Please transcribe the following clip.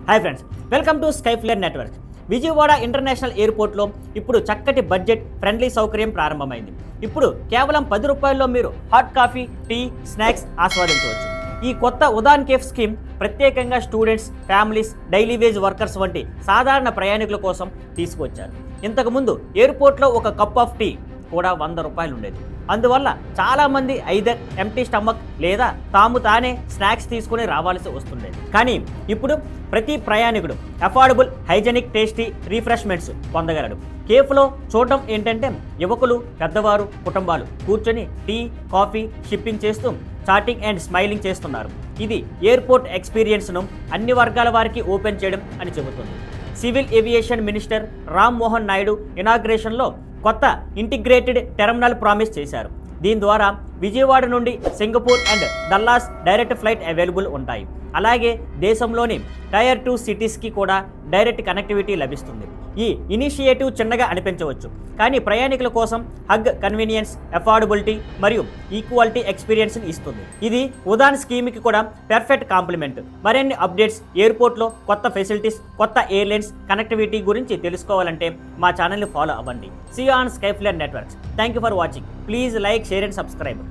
Hi friends, welcome to Skyflare network. Vijayawada international ఎయిర్పోర్ట్లో ఇప్పుడు చక్కటి బడ్జెట్ ఫ్రెండ్లీ సౌకర్యం ప్రారంభమైంది. ఇప్పుడు కేవలం 10 రూపాయల్లో మీరు హాట్ కాఫీ, టీ, స్నాక్స్ ఆస్వాదించవచ్చు. ఈ కొత్త ఉదాన్ కేఫ్ స్కీమ్ ప్రత్యేకంగా students, families, daily wage workers వంటి సాధారణ ప్రయాణికుల కోసం తీసుకువచ్చారు. ఇంతకుముందు ఎయిర్పోర్ట్లో ఒక కప్ ఆఫ్ టీ కూడా 100 రూపాయలు ఉండేది. అందువల్ల చాలామంది ఐదర్ ఎంటీ స్టమక్ లేదా తానే స్నాక్స్ తీసుకుని రావాల్సి వస్తుండేది. కానీ ఇప్పుడు ప్రతి ప్రయాణికుడు అఫోర్డబుల్, హైజెనిక్, టేస్టీ రిఫ్రెష్మెంట్స్ పొందగలడు. కేఫ్లో చూడడం ఏంటంటే యువకులు, పెద్దవారు, కుటుంబాలు కూర్చొని టీ, కాఫీ షిప్పింగ్ చేస్తూ చాటింగ్ అండ్ స్మైలింగ్ చేస్తున్నారు. ఇది ఎయిర్పోర్ట్ ఎక్స్పీరియన్స్ను అన్ని వర్గాల వారికి ఓపెన్ చేయడం అని చెబుతుంది. Civil aviation minister Ram Mohan Naidu ఇనాగ్రేషన్లో కొత్త ఇంటిగ్రేటెడ్ టెర్మినల్ ప్రామిస్ చేశారు. దీని ద్వారా విజయవాడ నుండి Singapore and Dallas direct flight available ఉంటాయి. అలాగే దేశంలోని టైర్ 2 సిటీస్కి కూడా డైరెక్ట్ కనెక్టివిటీ లభిస్తుంది. ఈ ఇనిషియేటివ్ చిన్నగా అనిపించవచ్చు, కానీ ప్రయాణికుల కోసం హగ్, కన్వీనియన్స్, అఫోర్డబిలిటీ మరియు ఈక్వాలిటీ ఎక్స్పీరియన్స్ని ఇస్తుంది. ఇది ఉదాన్ స్కీమ్కి కూడా పెర్ఫెక్ట్ కాంప్లిమెంట్. మరిన్ని అప్డేట్స్, ఎయిర్పోర్ట్లో కొత్త ఫెసిలిటీస్, కొత్త ఎయిర్లైన్స్ కనెక్టివిటీ గురించి తెలుసుకోవాలంటే మా ఛానల్ని ఫాలో అవ్వండి. See you on Skyflare networks. Thank you for watching. Please like, share and subscribe.